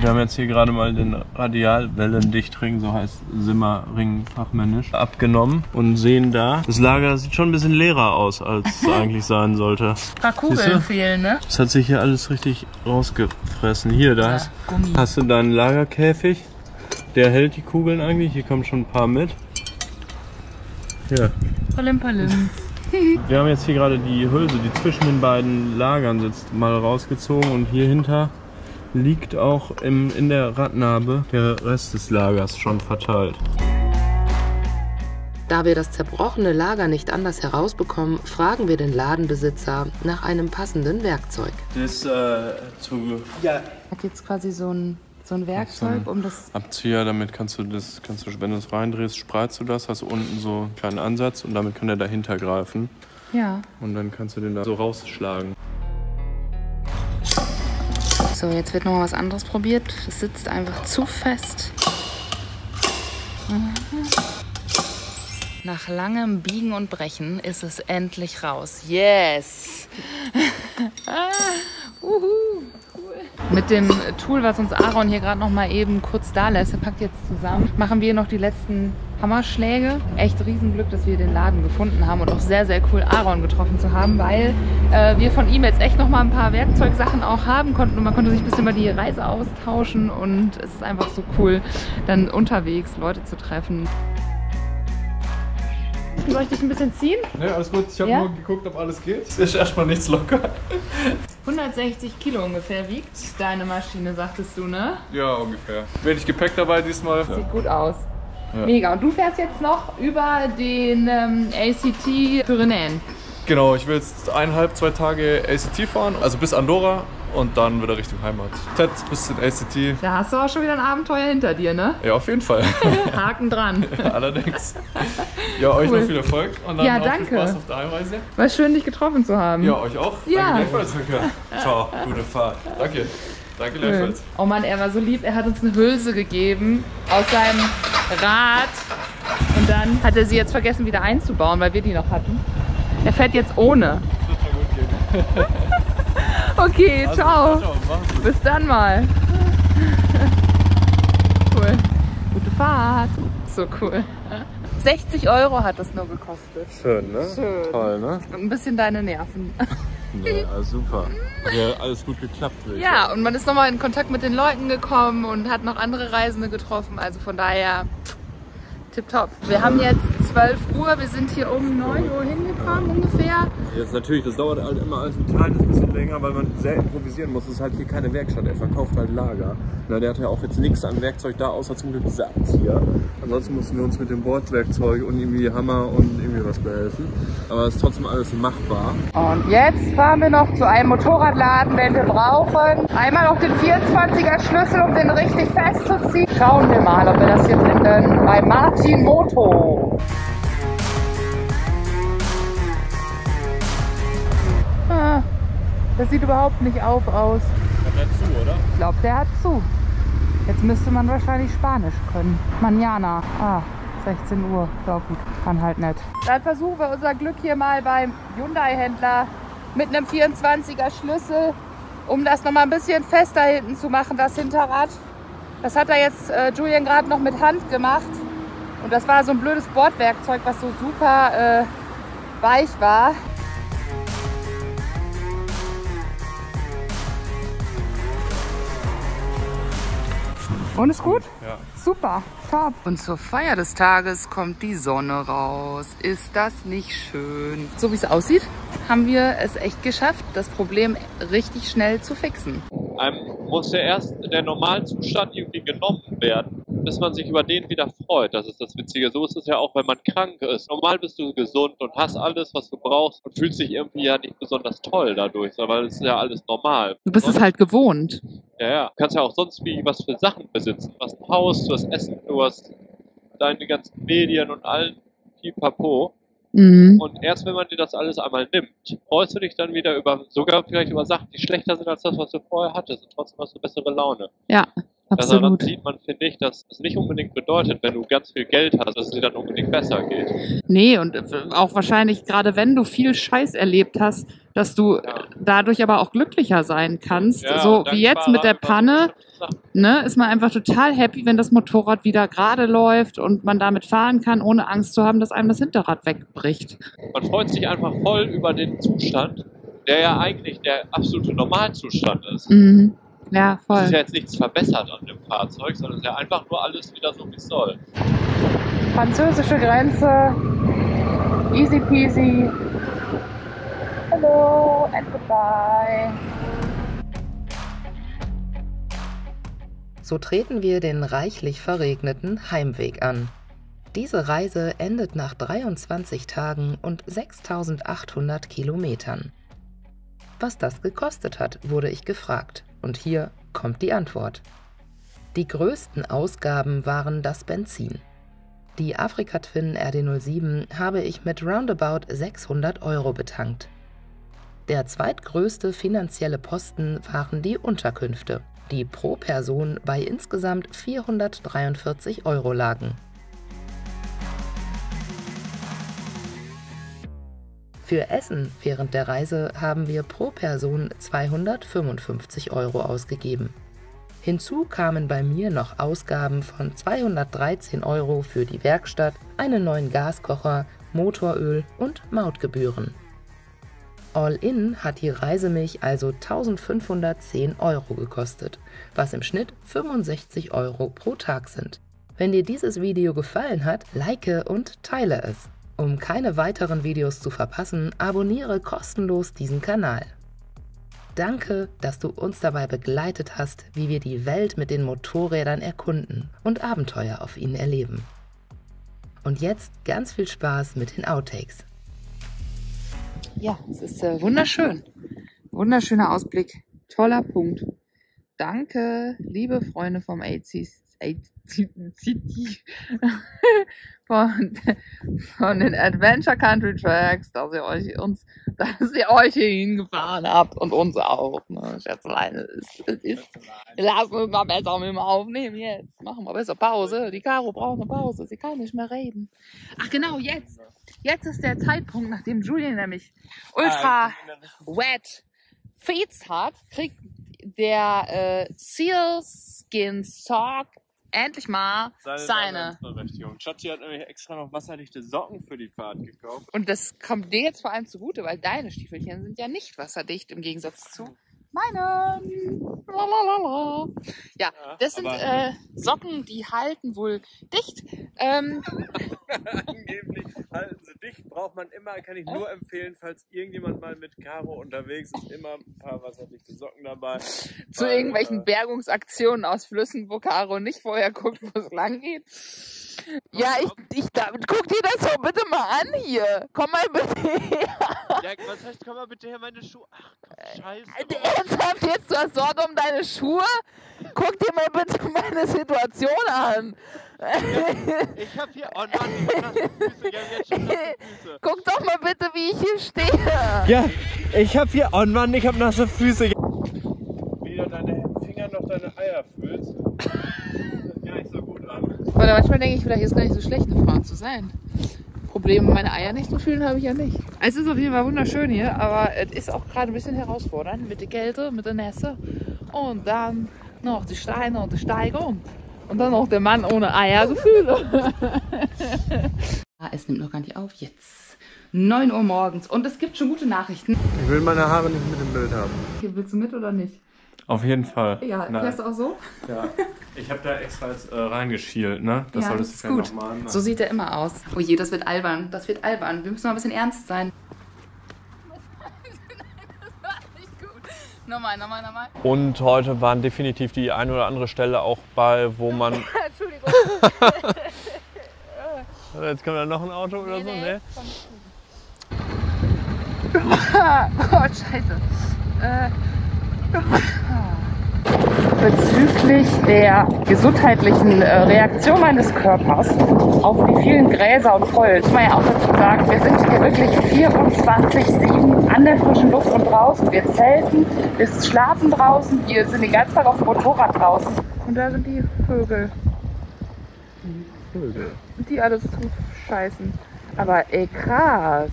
Wir haben jetzt hier gerade mal den Radialwellendichtring, so heißt Simmerring fachmännisch, abgenommen und sehen da, das Lager sieht schon ein bisschen leerer aus, als es eigentlich sein sollte.
Ein paar Kugeln fehlen, ne?
Das hat sich hier alles richtig rausgefressen. Hier, da hast du deinen Lagerkäfig. Der hält die Kugeln eigentlich. Hier kommen schon ein paar mit. Hier.
Palim.
Wir haben jetzt hier gerade die Hülse, die zwischen den beiden Lagern sitzt, mal rausgezogen und hier hinter liegt auch in der Radnabe der Rest des Lagers schon verteilt.
Da wir das zerbrochene Lager nicht anders herausbekommen, fragen wir den Ladenbesitzer nach einem passenden Werkzeug.
Das
Hat jetzt quasi so ein Werkzeug, um das...
Abzieher, damit kannst du, wenn du es reindrehst, spreizt du das, hast unten so einen kleinen Ansatz und damit kann der dahinter greifen.
Ja.
Und dann kannst du den da so rausschlagen.
So, jetzt wird noch mal was anderes probiert. Das sitzt einfach zu fest. Nach langem Biegen und Brechen ist es endlich raus. Yes! Mit dem Tool, was uns Aaron hier gerade noch mal eben kurz da lässt, er packt jetzt zusammen, machen wir noch die letzten Hammerschläge. Echt Riesenglück, dass wir den Laden gefunden haben und auch sehr, sehr cool Aaron getroffen zu haben, weil wir von ihm jetzt echt noch mal ein paar Werkzeugsachen auch haben konnten und man konnte sich ein bisschen über die Reise austauschen und es ist einfach so cool, dann unterwegs Leute zu treffen. Soll ich dich ein bisschen ziehen?
Ne, alles gut. Ich habe nur geguckt, ob alles geht. Es ist erstmal nichts locker.
160 Kilo ungefähr wiegt deine Maschine, sagtest du, ne?
Ja, ungefähr. Wenig Gepäck dabei diesmal.
Sieht gut aus. Ja. Mega. Und du fährst jetzt noch über den ACT Pyrenäen.
Genau, ich will jetzt 2 Tage ACT fahren, also bis Andorra und dann wieder Richtung Heimat. TED bis in ACT.
Da hast du auch schon wieder ein Abenteuer hinter dir, ne?
Ja, auf jeden Fall.
Haken dran.
Ja, allerdings. Ja, euch noch viel Erfolg und dann
ja,
auch
danke.
viel Spaß auf der Heimreise.
War schön, dich getroffen zu haben.
Ja, euch auch.
Ja.
Danke gleichfalls. Ciao, gute Fahrt. Danke. Danke gleichfalls.
Oh Mann, er war so lieb. Er hat uns eine Hülse gegeben aus seinem Rad. Und dann hat er sie jetzt vergessen wieder einzubauen, weil wir die noch hatten. Er fährt jetzt ohne.
Das wird mal gut gehen.
Okay,
Also,
ciao.
ciao. Mach's gut.
Bis dann mal. Cool. Gute Fahrt. So cool. 60 € hat das nur gekostet.
Schön, ne?
Schön.
Toll, ne?
Und ein bisschen deine Nerven.
Ja, super. Hat ja alles gut geklappt, würde ich sagen.
Ja, und man ist nochmal in Kontakt mit den Leuten gekommen und hat noch andere Reisende getroffen. Also von daher tipptopp. Wir haben jetzt 12 Uhr. Wir sind hier um 9 Uhr hingekommen ungefähr.
Jetzt natürlich, das dauert halt immer alles ein kleines bisschen länger, weil man sehr improvisieren muss. Es ist halt hier keine Werkstatt, er verkauft halt Lager. Na, der hat ja auch jetzt nichts an Werkzeug da, außer zum Glück diese Abzieher. Ansonsten mussten wir uns mit dem Bordwerkzeug und irgendwie Hammer und irgendwie was behelfen. Aber es ist trotzdem alles machbar.
Und jetzt fahren wir noch zu einem Motorradladen, den wir brauchen. Einmal noch den 24er Schlüssel, um den richtig festzuziehen. Schauen wir mal, ob wir das hier finden. Bei Martin Moto. Ah, das sieht überhaupt nicht auf aus.
Hat der zu, oder?
Ich glaube, der hat zu. Jetzt müsste man wahrscheinlich Spanisch können. Manana. Ah, 16 Uhr. Ja gut, kann halt nicht. Dann versuchen wir unser Glück hier mal beim Hyundai-Händler mit einem 24er Schlüssel, um das nochmal ein bisschen fester hinten zu machen, das Hinterrad. Das hat er jetzt Julian gerade noch mit Hand gemacht. Und das war so ein blödes Bordwerkzeug, was so super weich war. Und ist gut?
Ja.
Super, top. Und zur Feier des Tages kommt die Sonne raus. Ist das nicht schön? So wie es aussieht, haben wir es echt geschafft, das Problem richtig schnell zu fixen.
Einem muss ja erst der Normalzustand irgendwie genommen werden, bis man sich über den wieder freut. Das ist das Witzige. So ist es ja auch, wenn man krank ist. Normal bist du gesund und hast alles, was du brauchst und fühlst dich irgendwie ja nicht besonders toll dadurch, weil es ist ja alles normal.
Du bist es halt gewohnt.
Ja, ja. Du kannst ja auch sonst wie was für Sachen besitzen. Du hast ein Haus, du hast Essen, du hast deine ganzen Medien und allen Pipapo.
Mhm.
Und erst wenn man dir das alles einmal nimmt, freust du dich dann wieder über, sogar vielleicht über Sachen, die schlechter sind als das, was du vorher hattest. Und trotzdem hast du bessere Laune.
Ja,
Also dann
absolut.
sieht man, finde ich, dass es nicht unbedingt bedeutet, wenn du ganz viel Geld hast, dass es dir dann unbedingt besser geht.
Nee, und auch wahrscheinlich, gerade wenn du viel Scheiß erlebt hast, dass du dadurch aber auch glücklicher sein kannst.
Ja,
so
und
wie jetzt mit der
dankbarer
Panne,
über bestimmte Sachen.
ne, ist man einfach total happy, wenn das Motorrad wieder gerade läuft und man damit fahren kann, ohne Angst zu haben, dass einem das Hinterrad wegbricht.
Man freut sich einfach voll über den Zustand, der ja eigentlich der absolute Normalzustand ist.
Mhm. Ja,
Es
voll.
ist ja jetzt nichts verbessert an dem Fahrzeug, sondern es ist ja einfach nur alles wieder so, wie es soll.
Französische Grenze. Easy peasy. Hello and goodbye.
So treten wir den reichlich verregneten Heimweg an. Diese Reise endet nach 23 Tagen und 6.800 Kilometern. Was das gekostet hat, wurde ich gefragt. Und hier kommt die Antwort. Die größten Ausgaben waren das Benzin. Die Afrika Twin RD07 habe ich mit roundabout 600 € betankt. Der zweitgrößte finanzielle Posten waren die Unterkünfte, die pro Person bei insgesamt 443 € lagen. Für Essen während der Reise haben wir pro Person 255 € ausgegeben. Hinzu kamen bei mir noch Ausgaben von 213 € für die Werkstatt, einen neuen Gaskocher, Motoröl und Mautgebühren. All in hat die Reise mich also 1.510 € gekostet, was im Schnitt 65 € pro Tag sind. Wenn dir dieses Video gefallen hat, like und teile es. Um keine weiteren Videos zu verpassen, abonniere kostenlos diesen Kanal. Danke, dass du uns dabei begleitet hast, wie wir die Welt mit den Motorrädern erkunden und Abenteuer auf ihnen erleben. Und jetzt ganz viel Spaß mit den Outtakes.
Ja, es ist wunderschön. Wunderschöner Ausblick. Toller Punkt. Danke, liebe Freunde vom ACT von den Adventure Country Tracks, dass ihr euch hier hingefahren habt und uns auch. Ne? Schätzelein, lass uns mal besser mit dem Aufnehmen jetzt. Machen wir besser Pause. Die Caro braucht eine Pause. Sie kann nicht mehr reden. Ach genau, jetzt. Jetzt ist der Zeitpunkt, nachdem Julian nämlich ultra wet Feeds hat, kriegt der Sealskin Sock endlich mal seine.
Schatzi hat nämlich extra noch wasserdichte Socken für die Fahrt gekauft.
Und das kommt dir jetzt vor allem zugute, weil deine Stiefelchen sind ja nicht wasserdicht im Gegensatz zu meinen. Lalalala. Ja, das sind Socken, die halten wohl dicht.
Angeblich halten sie dicht, braucht man immer, kann ich nur empfehlen, falls irgendjemand mal mit Caro unterwegs ist, immer ein paar wasserdichte Socken dabei.
Zu irgendwelchen Bergungsaktionen aus Flüssen, wo Caro nicht vorher guckt, wo es lang geht. Ja, guck dir das so bitte mal an hier. Komm mal bitte her.
Ja, was heißt, komm mal bitte her, meine Schuhe. Ach Gott, scheiße.
Ernsthaft jetzt, du hast Sorge um deine Schuhe? Guck dir mal bitte meine Situation an.
Ich hab hier, oh Mann, ich hab nasse Füße, ich hab jetzt schon nasse Füße.
Guck doch mal bitte, wie ich hier stehe.
Ja, ich hab hier, oh Mann, ich hab nasse Füße. Weder deine Finger noch deine Eier fühlst. Das hört gar nicht so gut an.
Oder manchmal denke ich, vielleicht ist es gar nicht so schlecht, eine Frau zu sein. Probleme, meine Eier nicht zu fühlen, habe ich ja nicht. Es ist auf jeden Fall wunderschön hier, aber es ist auch gerade ein bisschen herausfordernd mit der Kälte, mit der Nässe und dann noch die Steine und die Steigung und dann noch der Mann ohne Eiergefühle.
Es nimmt noch gar nicht auf. Jetzt 9 Uhr morgens und es gibt schon gute Nachrichten.
Ich will meine Haare nicht mit im Bild haben.
Willst du mit oder nicht?
Auf jeden Fall.
Ja, fährst du auch so?
Ja. Ich habe da extra jetzt reingeschielt, ne? Das
ja,
solltest
das
du
ist
vielleicht
gut.
noch machen.
So sieht er immer aus. Oh je, das wird albern. Das wird albern. Wir müssen mal ein bisschen ernst sein. Nochmal.
Und heute waren definitiv die eine oder andere Stelle auch bei, wo man...
Entschuldigung.
Jetzt kommt da noch ein Auto oder so, ne?
Oh, scheiße. Bezüglich der gesundheitlichen Reaktion meines Körpers auf die vielen Gräser und Pollen, muss man ja auch dazu sagen, wir sind hier wirklich 24/7 an der frischen Luft und draußen. Wir zelten, wir schlafen draußen, wir sind den ganzen Tag auf dem Motorrad draußen. Und da sind die Vögel. Die alles zuscheißen. Aber ey, krass.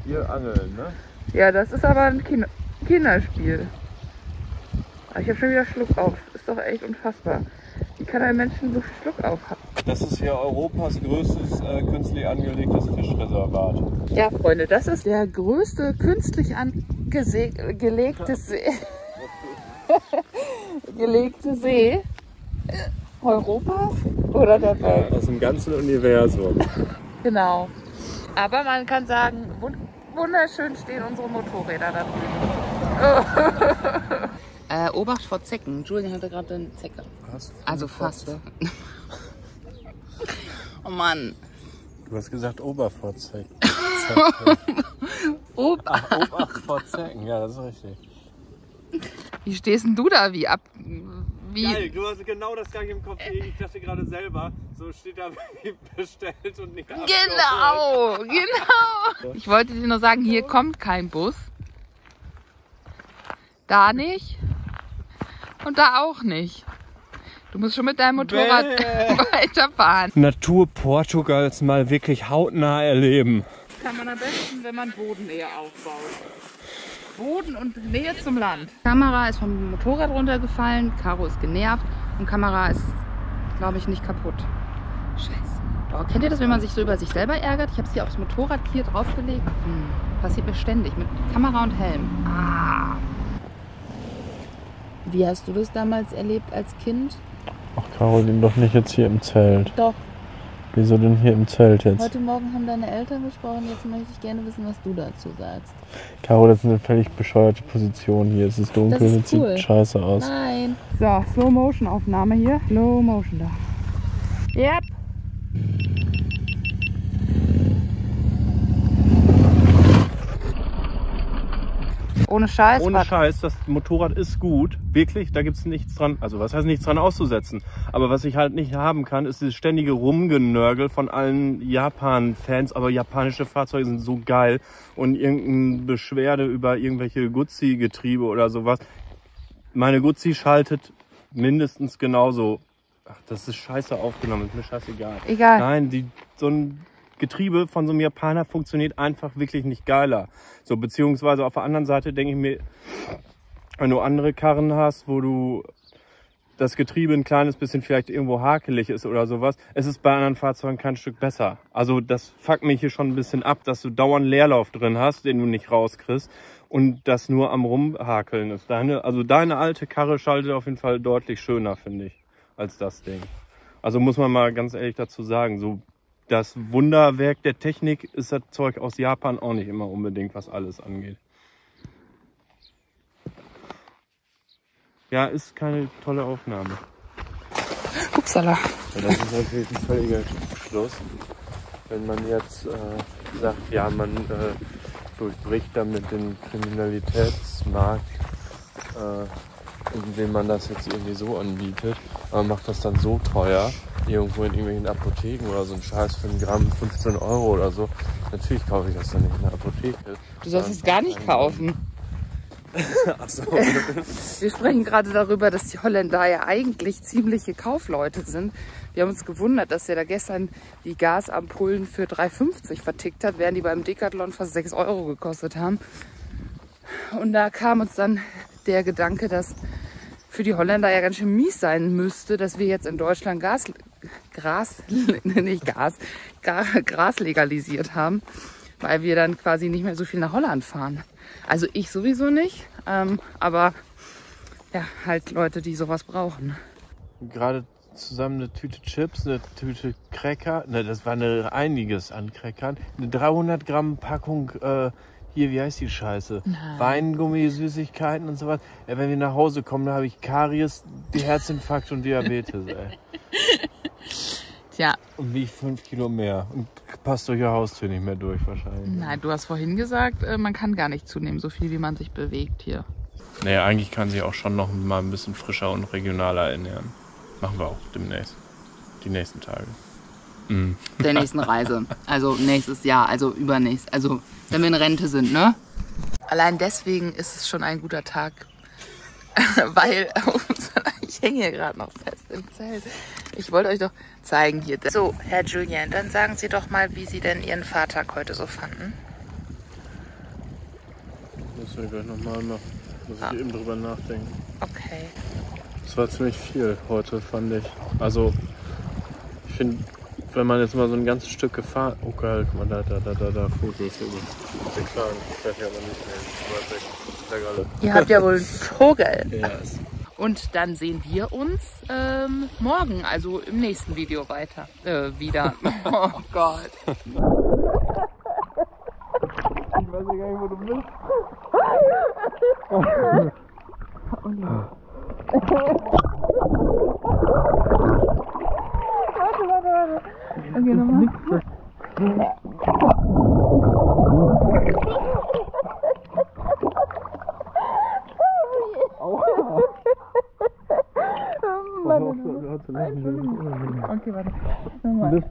Ihr angeln, ne?
Ja, das ist aber ein Kinderspiel. Aber ich habe schon wieder Schluck auf. Ist doch echt unfassbar. Wie kann ein Mensch so viel Schluck auf haben?
Das ist hier Europas größtes künstlich angelegtes Fischreservat.
Ja, Freunde, das ist der größte künstlich angelegte See. gelegte See Europas oder der Welt.
Aus dem ganzen Universum.
Genau. Aber man kann sagen, wunderschön stehen unsere Motorräder da drüben.
Obacht vor Zecken. Julian hatte gerade eine Zecke. Also fast. Oh Mann.
Du hast gesagt Obervorzecken.
Obacht
vor Zecken, ja, das ist richtig.
Wie stehst denn du da? Wie?
Geil, du hast genau das gleiche im Kopf. Ich dachte gerade selber, so steht da wie bestellt und nicht abgeholt.
Genau. Ich wollte dir nur sagen, hier kommt kein Bus. Da nicht. Und da auch nicht. Du musst schon mit deinem Motorrad weiterfahren.
Natur Portugals mal wirklich hautnah erleben.
Kann man am besten, wenn man Bodennähe aufbaut. Boden und Nähe zum Land.
Kamera ist vom Motorrad runtergefallen, Caro ist genervt und Kamera ist, glaube ich, nicht kaputt. Scheiße. Oh, kennt ihr das, wenn man sich so über sich selber ärgert? Ich habe es hier aufs Motorrad hier draufgelegt. Passiert mir ständig mit Kamera und Helm. Ah. Wie hast du das damals erlebt als Kind?
Ach, Caroline, doch nicht jetzt hier im Zelt.
Doch.
Wieso denn hier im Zelt jetzt?
Heute Morgen haben deine Eltern gesprochen, jetzt möchte ich gerne wissen, was du dazu sagst.
Caro, das ist eine völlig bescheuerte Position hier. Es ist dunkel,
Das ist
es
cool.
sieht scheiße aus.
Nein.
So, Slow-Motion-Aufnahme hier. Slow-Motion da. Yep. Ohne Scheiß.
Ohne Scheiß, das Motorrad ist gut. Wirklich, da gibt es nichts dran. Also was heißt nichts dran auszusetzen? Aber was ich halt nicht haben kann, ist dieses ständige Rumgenörgel von allen Japan-Fans. Aber japanische Fahrzeuge sind so geil. Und irgendeine Beschwerde über irgendwelche Guzzi-Getriebe oder sowas. Meine Guzzi schaltet mindestens genauso. Ach, das ist scheiße aufgenommen, ist mir scheißegal.
Egal.
Nein, so ein Getriebe von so einem Japaner funktioniert einfach wirklich nicht geiler. So, beziehungsweise auf der anderen Seite denke ich mir, wenn du andere Karren hast, wo du das Getriebe ein kleines bisschen vielleicht irgendwo hakelig ist oder sowas, es ist bei anderen Fahrzeugen kein Stück besser. Also das fuckt mich hier schon ein bisschen ab, dass du dauernd Leerlauf drin hast, den du nicht rauskriegst und das nur am Rumhakeln ist. Deine alte Karre schaltet auf jeden Fall deutlich schöner, finde ich, als das Ding. Also muss man mal ganz ehrlich dazu sagen, so das Wunderwerk der Technik ist das Zeug aus Japan auch nicht immer unbedingt, was alles angeht. Ja, ist keine tolle Aufnahme.
Upsala.
Ja, das ist natürlich ein völliger Schluss. Wenn man jetzt sagt, ja, man durchbricht damit den Kriminalitätsmarkt, indem man das jetzt irgendwie so anbietet, aber macht das dann so teuer, irgendwo in irgendwelchen Apotheken oder so ein Scheiß für ein Gramm 15 Euro oder so. Natürlich kaufe ich das dann nicht in der Apotheke.
Du sollst es gar nicht kaufen.
Ach so.
Wir sprechen gerade darüber, dass die Holländer ja eigentlich ziemliche Kaufleute sind. Wir haben uns gewundert, dass er da gestern die Gasampullen für 3,50 vertickt hat, während die beim Decathlon fast 6 Euro gekostet haben. Und da kam uns dann der Gedanke, dass für die Holländer ja ganz schön mies sein müsste, dass wir jetzt in Deutschland Gras legalisiert haben, weil wir dann quasi nicht mehr so viel nach Holland fahren. Also ich sowieso nicht, aber ja, halt Leute, die sowas brauchen.
Gerade zusammen eine Tüte Chips, eine Tüte Cracker, ne, das war einiges an Crackern, eine 300 Gramm Packung, hier, wie heißt die Scheiße?
Nein.
Weingummi, Süßigkeiten und sowas. Ja, wenn wir nach Hause kommen, dann habe ich Karies, Herzinfarkt und Diabetes, ey.
Tja.
Und wiege 5 Kilo mehr und passt durch die Haustür nicht mehr durch wahrscheinlich.
Nein, du hast vorhin gesagt, man kann gar nicht zunehmen, so viel wie man sich bewegt hier.
Naja, eigentlich kann sich auch schon noch mal ein bisschen frischer und regionaler ernähren. Machen wir auch demnächst. Die nächsten Tage. Mhm.
Der nächsten Reise. Also nächstes Jahr, also übernächst. Also wenn wir in Rente sind, ne?
Allein deswegen ist es schon ein guter Tag, weil ich hänge hier gerade noch fest im Zelt. Ich wollte euch doch zeigen hier. So, Herr Julien, dann sagen Sie doch mal, wie Sie denn Ihren Fahrtag heute so fanden.
Müssen wir gleich nochmal machen. Muss ich eben drüber nachdenken.
Okay.
Es war ziemlich viel heute, fand ich. Also, ich finde, wenn man jetzt mal so ein ganzes Stück gefahren... Oh geil, guck mal, da, Fotos. Den Kleinen, ich weiß ja aber nicht mehr.
Ihr habt ja wohl einen Vogel.
Yes.
Und dann sehen wir uns morgen, also im nächsten Video wieder. Oh Gott.
Ich weiß ja gar nicht, wo du bist.
Warte. Okay, nochmal. Okay, warte. Nochmal.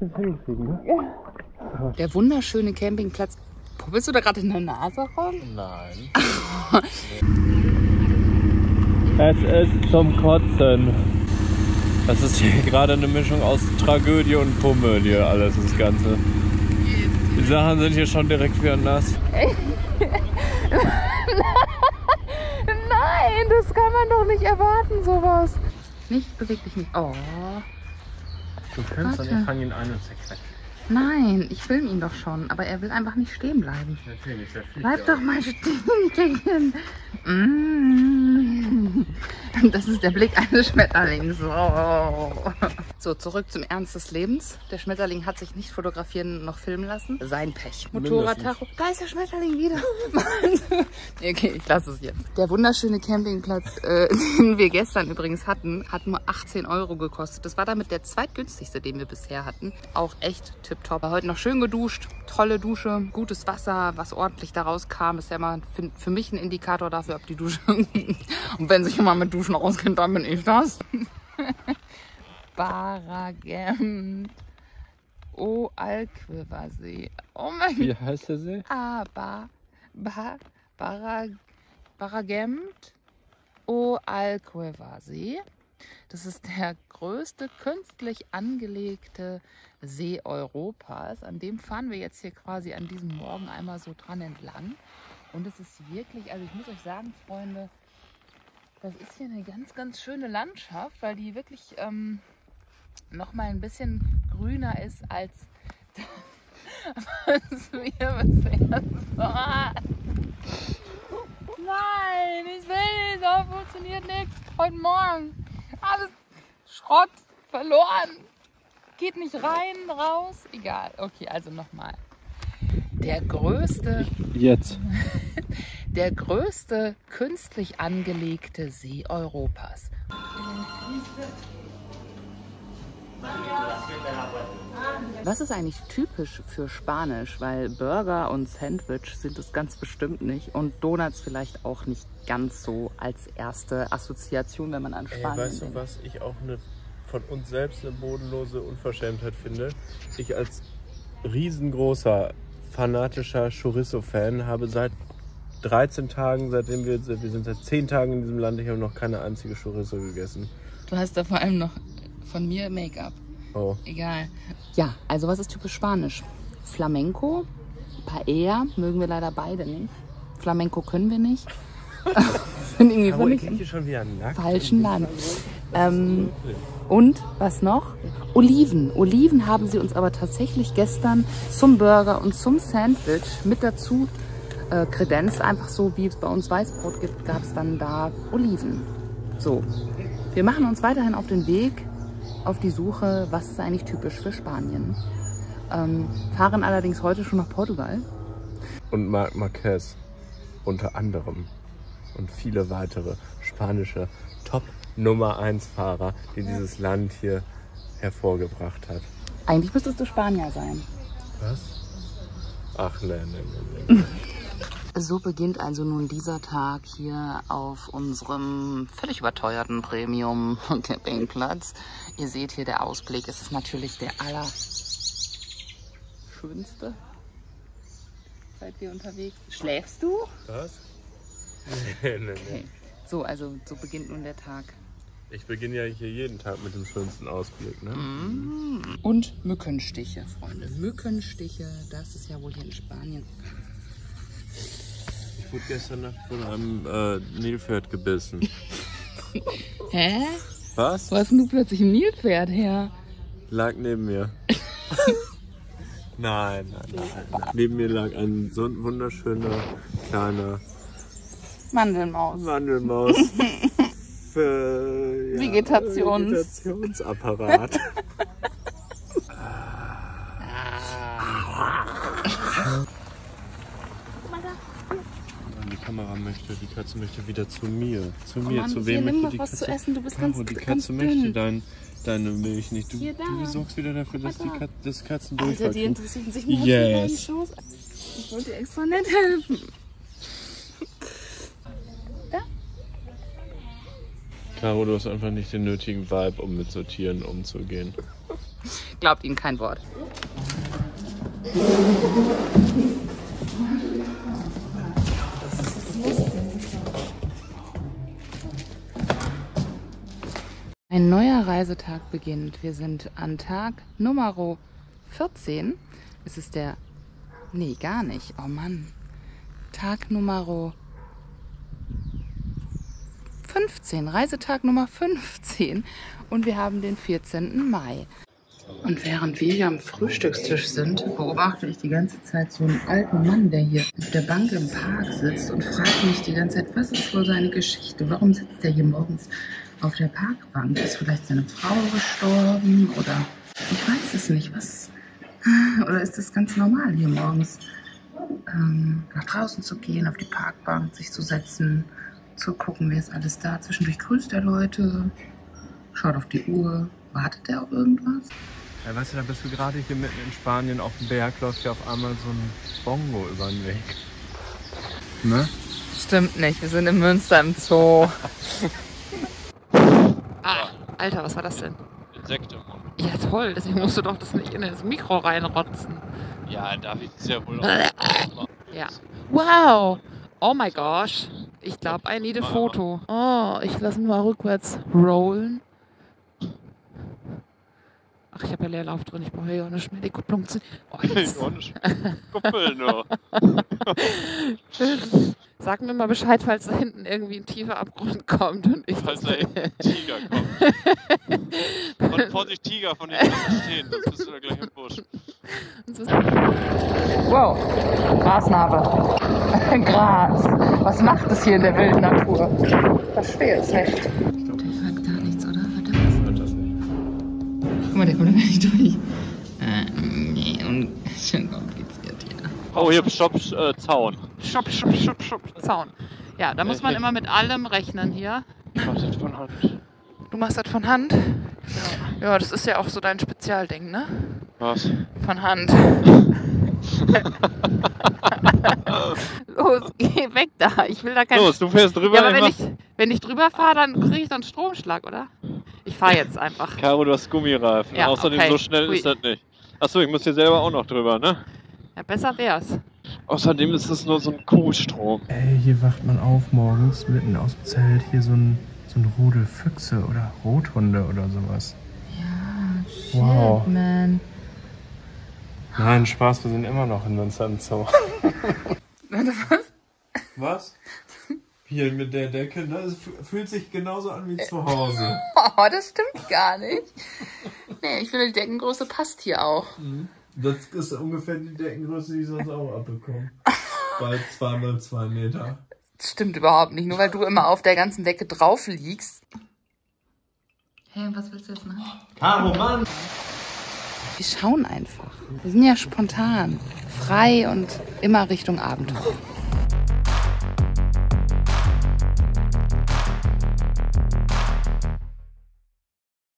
Der wunderschöne Campingplatz. Puppelst du da gerade in der Nase rum?
Nein. Es ist zum Kotzen. Das ist hier gerade eine Mischung aus Tragödie und Komödie, alles das Ganze. Die Sachen sind hier schon direkt wieder nass.
Nein, das kann man doch nicht erwarten, sowas. Nicht, beweg dich nicht. Oh.
Du kannst dann, ich fange ihn ein und zerquetschen.
Nein, ich filme ihn doch schon, aber er will einfach nicht stehen bleiben.
Natürlich, der fliegt.
Bleib doch mal stehen. Das ist der Blick eines Schmetterlings. Oh. So, zurück zum Ernst des Lebens. Der Schmetterling hat sich nicht fotografieren noch filmen lassen. Sein Pech. Motorradtacho. Da ist der Schmetterling wieder. Okay, ich lasse es jetzt. Der wunderschöne Campingplatz, den wir gestern übrigens hatten, hat nur 18 Euro gekostet. Das war damit der zweitgünstigste, den wir bisher hatten. Auch echt tipptopp. Heute noch schön geduscht. Tolle Dusche. Gutes Wasser, was ordentlich daraus kam. Ist ja immer für mich ein Indikator dafür, ob die Dusche... Und wenn sich jemand mit Duschen auskennt, dann bin ich das. Baragem. Oh, Alqueversee. Oh mein Gott.
Wie heißt der See?
Baragemt. Oh, Alqueversee. Das ist der größte künstlich angelegte See Europas. An dem fahren wir jetzt hier quasi an diesem Morgen einmal so dran entlang. Und es ist wirklich, also ich muss euch sagen, Freunde, das ist hier eine ganz, ganz schöne Landschaft, weil die wirklich noch mal ein bisschen grüner ist als was wir bisher so. Nein, ich will nicht, da funktioniert nichts. Heute Morgen alles Schrott, verloren. geht nicht rein, raus. Egal. Okay, also nochmal. Der größte künstlich angelegte See Europas. Was ist eigentlich typisch für Spanisch? Weil Burger und Sandwich sind es ganz bestimmt nicht und Donuts vielleicht auch nicht ganz so als erste Assoziation, wenn man an Spanien
weißt
denkt.
du, was ich auch von uns selbst eine bodenlose Unverschämtheit finde? Ich als riesengroßer, fanatischer Chorizo-Fan habe seit 13 Tagen, wir sind seit 10 Tagen in diesem Land, ich habe noch keine einzige Chorizo gegessen.
Du hast da vor allem noch von mir Make-up.
Oh.
Egal. Ja, also was ist typisch Spanisch? Flamenco, Paella mögen wir leider beide nicht. Flamenco können wir nicht. Sind irgendwie völlig im
schon wieder nackt
falschen Land. Und was noch? Oliven. Oliven haben sie uns aber tatsächlich gestern zum Burger und zum Sandwich mit dazu kredenzt. Einfach so, wie es bei uns Weißbrot gibt, gab es dann da Oliven. So, wir machen uns weiterhin auf den Weg, auf die Suche, was ist eigentlich typisch für Spanien. Fahren allerdings heute schon nach Portugal.
Und Marc Marquez unter anderem. Und viele weitere spanische Top-Nummer-1-Fahrer, die dieses Land hier hervorgebracht hat.
Eigentlich müsstest du Spanier sein.
Was? Ach, nee.
So beginnt also nun dieser Tag hier auf unserem völlig überteuerten Premium-Campingplatz. Ihr seht hier der Ausblick. Es ist natürlich der allerschönste. Seid ihr unterwegs? Schläfst du?
Was? Nee.
Okay. So, also so beginnt nun der Tag.
Ich beginne ja hier jeden Tag mit dem schönsten Ausblick, ne?
Und Mückenstiche, Freunde. Mückenstiche, das ist ja wohl hier in Spanien.
Ich wurde gestern Nacht von einem Nilpferd gebissen.
Hä?
Was?
Wo hast denn du plötzlich ein Nilpferd her?
Lag neben mir. Nein. Neben mir lag ein so ein wunderschöner kleiner
Mandelmaus.
Für
Vegetationsapparat.
Vegetationsapparat. Die Kamera möchte, die Katze möchte wieder zu mir. Zu mir, zu wem möchte die Katze?
Zu essen. Du bist
Caro, die Katze möchte deine Milch nicht. Du
Hier, da.
sorgst wieder dafür, dass das Katzen
Alter,
durchhalten.
die interessieren sich nur
Yes.
für deinen Schoß. Ich wollte dir extra nicht helfen.
Caro, du hast einfach nicht den nötigen Vibe, um mit so Tieren umzugehen.
Glaubt ihnen kein Wort. Ein neuer Reisetag beginnt. Wir sind an Tag Nummer 14. Es ist der... Nee, gar nicht. Oh Mann. Tag Nummer 15. Reisetag Nummer 15. Und wir haben den 14. Mai. Und während wir hier am Frühstückstisch sind, beobachte ich die ganze Zeit so einen alten Mann, der hier auf der Bank im Park sitzt und fragt mich die ganze Zeit, was ist wohl seine Geschichte? Warum sitzt er hier morgens auf der Parkbank? Ist vielleicht seine Frau gestorben oder ich weiß es nicht. Was? Oder ist das ganz normal hier morgens nach draußen zu gehen, auf die Parkbank, sich zu setzen, zu gucken, wer ist alles da. Zwischendurch grüßt er Leute, schaut auf die Uhr. Wartet er auf irgendwas?
Ja, weißt du, da bist du gerade hier mitten in Spanien auf dem Berg, läuft hier auf einmal so ein Bongo über den Weg. Ne?
Stimmt nicht, wir sind in Münster im Zoo. Alter, was war das denn?
Insekten im Mund.
Ja toll, deswegen musst du doch das nicht in das Mikro reinrotzen.
Ja, David ist ja wohl auch.
Ja. Wow! Oh my gosh. Ich glaube, I need a Foto. Oh, ich lasse ihn mal rückwärts rollen. Ach, ich habe ja Leerlauf drin, ich brauche ja auch nicht mehr die Kupplung zu... Oh, jetzt.
Kuppel nur.
Sag mir mal Bescheid, falls da hinten irgendwie ein tiefer Abgrund kommt und ich...
Falls da hinten ein Tiger kommt. Und Vorsicht, Tiger von den stehen, sonst bist du da gleich im Busch.
Wow, Grasnarbe. Gras. Was macht es hier in der wilden Natur? Verstehe es nicht. Der fragt gar nichts, oder? Hört er was?
Hört das nicht.
Guck mal, der kommt da gar nicht durch. Nee, und schön kompliziert hier.
Oh, hier, Stopp, Zaun.
Stopp, Zaun. Ja, da muss man immer mit allem rechnen hier.
Ich mach das von Hand.
Du machst das von Hand? Ja, das ist ja auch so dein Spezialding, ne?
Was?
Von Hand. Los, geh weg da. Ich will da kein...
Los, du fährst drüber.
Ja, aber wenn ich drüber fahre, dann kriege ich so einen Stromschlag, oder? Ich fahre jetzt einfach.
Caro, du hast Gummireifen.
Ja,
Außerdem
okay.
so schnell
Hui.
ist das nicht. Achso, ich muss hier selber auch noch drüber, ne?
Ja, besser wär's.
Außerdem ist das nur so ein Kuhstrom.
Ey, hier wacht man auf morgens mitten aus dem Zelt. Hier so ein Rudel Füchse oder Rothunde oder sowas.
Ja, shit,
Wow.
man.
Nein, Spaß, wir sind immer noch in unserem Zoo.
Was?
Was? Hier mit der Decke, das fühlt sich genauso an wie zu Hause.
Oh, das stimmt gar nicht. Nee, ich finde, die Deckengröße passt hier auch.
Das ist ungefähr die Deckengröße, die ich sonst auch abbekomme. Bei 2x2 Meter.
Das stimmt überhaupt nicht, nur weil du immer auf der ganzen Decke drauf liegst. Hey, was willst du jetzt machen?
Caro, Mann!
Wir schauen einfach. Wir sind ja spontan, frei und immer Richtung Abenteuer.